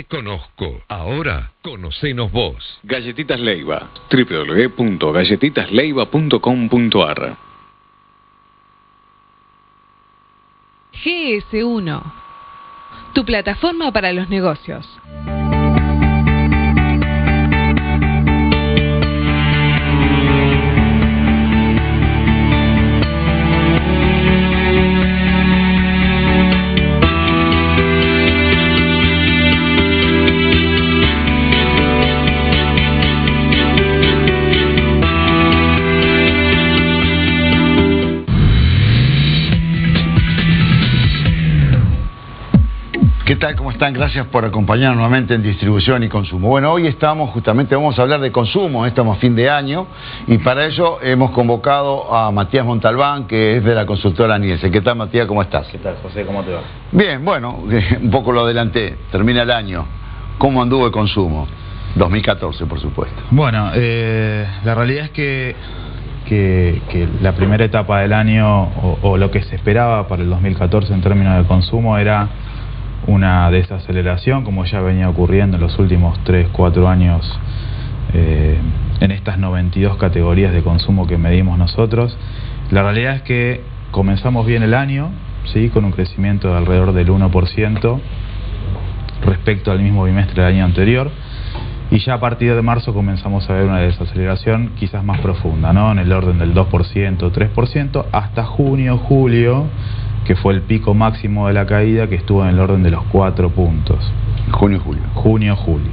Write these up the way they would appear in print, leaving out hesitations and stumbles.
te conozco. Ahora, conocenos vos. Galletitas Leiva. www.galletitasleiva.com.ar. GS1, tu plataforma para los negocios. ¿Qué tal? ¿Cómo están? Gracias por acompañarnos nuevamente en Distribución y Consumo. Bueno, hoy vamos a hablar de consumo, estamos a fin de año, y para ello hemos convocado a Matías Montalbán, que es de la consultora Nielsen. ¿Qué tal, Matías? ¿Cómo estás? ¿Qué tal, José? ¿Cómo te va? Bien, bueno, un poco lo adelanté, termina el año. ¿Cómo anduvo el consumo? 2014, por supuesto. Bueno, la realidad es que la primera etapa del año, o lo que se esperaba para el 2014 en términos de consumo, era una desaceleración, como ya venía ocurriendo en los últimos 3-4 años en estas 92 categorías de consumo que medimos nosotros. La realidad es que comenzamos bien el año, ¿sí?, con un crecimiento de alrededor del 1% respecto al mismo bimestre del año anterior, y ya a partir de marzo comenzamos a ver una desaceleración quizás más profunda, ¿no?, en el orden del 2%, 3%, hasta junio, julio, que fue el pico máximo de la caída, que estuvo en el orden de los 4 puntos. Junio-julio. Junio-julio.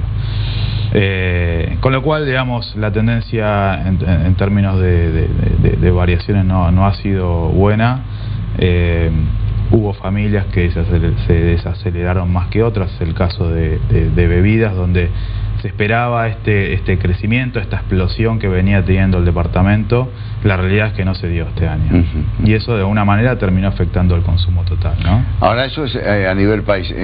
Con lo cual, digamos, la tendencia en términos de variaciones no ha sido buena. Hubo familias que se desaceleraron más que otras, el caso de bebidas, donde se esperaba este crecimiento, esta explosión que venía teniendo el departamento. La realidad es que no se dio este año. Y eso de alguna manera terminó afectando el consumo total, ¿no? Ahora, eso es a nivel país.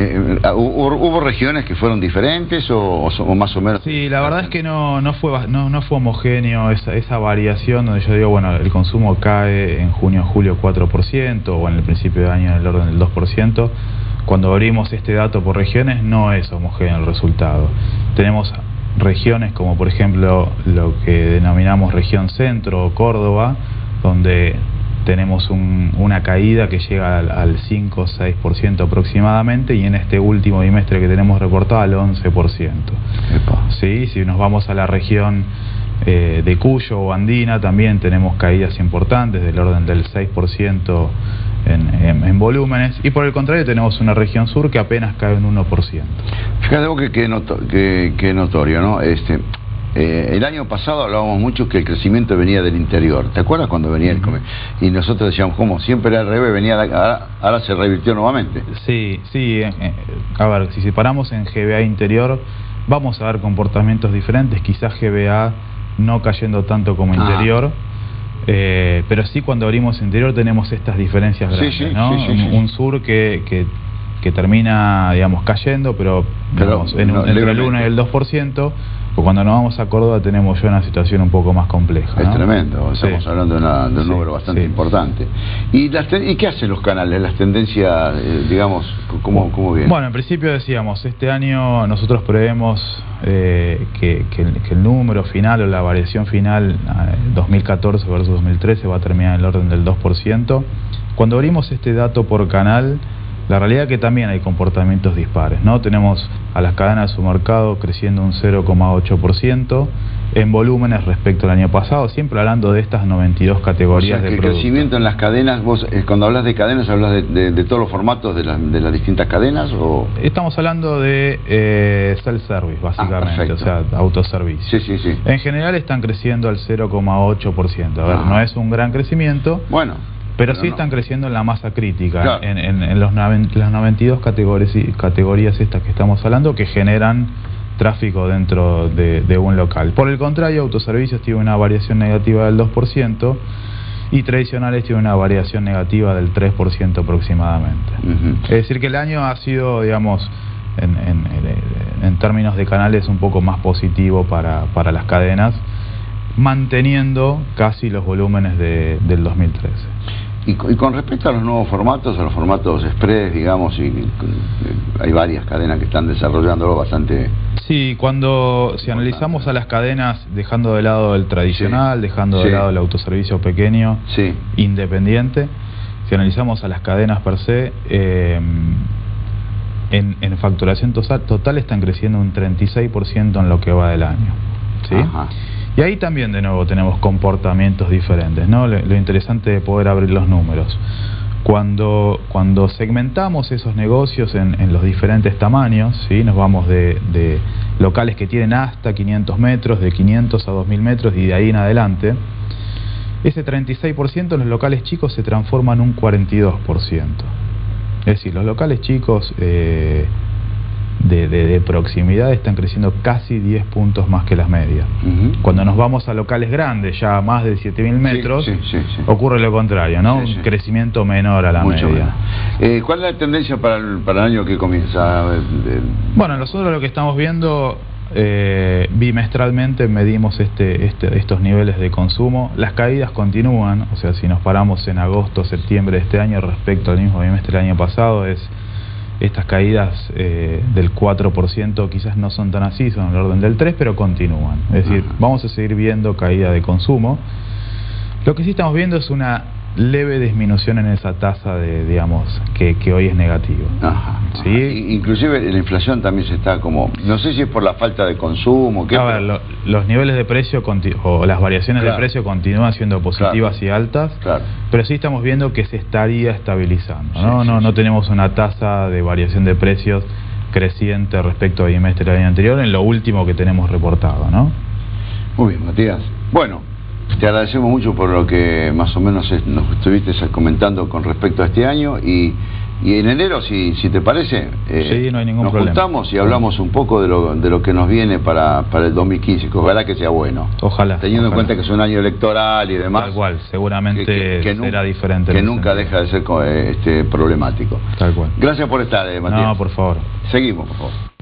¿Hubo regiones que fueron diferentes o más o menos? Sí, la verdad es que no fue homogéneo esa variación, donde yo digo, bueno, el consumo cae en junio-julio 4%, o en el principio de año en el orden del 2%. Cuando abrimos este dato por regiones, no es homogéneo el resultado. Tenemos regiones como, por ejemplo, lo que denominamos región centro o Córdoba, donde tenemos una caída que llega al 5 o 6% aproximadamente, y en este último bimestre que tenemos reportado al 11%. ¿Sí? Si nos vamos a la región de Cuyo o Andina, también tenemos caídas importantes del orden del 6% en volúmenes, y por el contrario tenemos una región sur que apenas cae un 1%. Fíjate algo que notorio, ¿no? El año pasado hablábamos mucho que el crecimiento venía del interior. ¿Te acuerdas cuando venía el comercio? Y nosotros decíamos, ¿cómo? Siempre era al revés, ahora se revirtió nuevamente. Sí. A ver, si separamos en GBA interior, vamos a ver comportamientos diferentes. Quizás GBA no cayendo tanto como interior. Pero sí, cuando abrimos interior tenemos estas diferencias grandes, ¿no? Un sur que termina, digamos, cayendo, pero digamos, entre el 1 y el 2%, o cuando nos vamos a Córdoba tenemos ya una situación un poco más compleja, ¿no? Es tremendo, estamos hablando de un número bastante importante. ¿Y qué hacen los canales? ¿Las tendencias, digamos, cómo vienen? Bueno, en principio decíamos, este año nosotros prevemos que el número final o la variación final 2014 versus 2013 va a terminar en el orden del 2%. Cuando abrimos este dato por canal, la realidad es que también hay comportamientos dispares, ¿no? Tenemos a las cadenas de supermercado creciendo un 0,8% en volúmenes respecto al año pasado, siempre hablando de estas 92 categorías de productos. El crecimiento en las cadenas, vos cuando hablas de cadenas, ¿hablas de todos los formatos de las distintas cadenas? ¿O? Estamos hablando de self-service, básicamente, o sea, autoservicio. Sí. En general están creciendo al 0,8%. A ver, no es un gran crecimiento. Bueno. Pero sí están creciendo en la masa crítica, claro, en las 92 categorías estas que estamos hablando, que generan tráfico dentro de un local. Por el contrario, autoservicios tiene una variación negativa del 2%, y tradicionales tiene una variación negativa del 3% aproximadamente. Es decir, que el año ha sido, digamos, en términos de canales, un poco más positivo para las cadenas, manteniendo casi los volúmenes del 2013. Y con respecto a los nuevos formatos, a los formatos express, digamos, hay varias cadenas que están desarrollándolo bastante. Sí, si analizamos a las cadenas, dejando de lado el tradicional, Sí. dejando Sí. de lado el autoservicio pequeño, Sí. independiente, si analizamos a las cadenas per se, en facturación total están creciendo un 36% en lo que va del año, ¿sí? Ajá. Y ahí también de nuevo tenemos comportamientos diferentes, ¿no? Lo interesante de poder abrir los números. Cuando segmentamos esos negocios en los diferentes tamaños, ¿sí? Nos vamos de locales que tienen hasta 500 metros, de 500 a 2000 metros y de ahí en adelante, ese 36% en los locales chicos se transforma en un 42%. Es decir, los locales chicos de proximidad están creciendo casi 10 puntos más que las medias. Cuando nos vamos a locales grandes, ya más de 7000 metros, Sí. ocurre lo contrario, ¿no? Sí, sí. Un crecimiento menor a la Mucho media. menos. ¿Cuál es la tendencia para el año que comienza? Bueno, nosotros lo que estamos viendo, bimestralmente medimos estos niveles de consumo. Las caídas continúan, o sea, si nos paramos en agosto, septiembre de este año respecto al mismo bimestre del año pasado, estas caídas del 4% quizás no son tan así, son del orden del 3%, pero continúan. Es decir, vamos a seguir viendo caída de consumo. Lo que sí estamos viendo es una leve disminución en esa tasa que hoy es negativa. Ajá. ¿Sí? Inclusive la inflación también se está como, no sé si es por la falta de consumo, A ver, los niveles de precio o las variaciones Claro. de precio continúan siendo positivas y altas, Claro. pero sí estamos viendo que se estaría estabilizando, Sí, ¿no? sí, No sí. tenemos una tasa de variación de precios creciente respecto al bimestre del año anterior en lo último que tenemos reportado, ¿no? Muy bien, Matías. Bueno, te agradecemos mucho por lo que más o menos nos estuviste comentando con respecto a este año y en enero, si te parece, Sí, no hay ningún nos problema. juntamos y hablamos un poco de lo que nos viene para el 2015, que ojalá que sea bueno. Ojalá. Teniendo en ojalá. cuenta que es un año electoral y demás. Tal cual, seguramente será diferente. Que en ese nunca sentido. deja de ser problemático. Tal cual. Gracias por estar, Matías. No, por favor. Seguimos, por favor.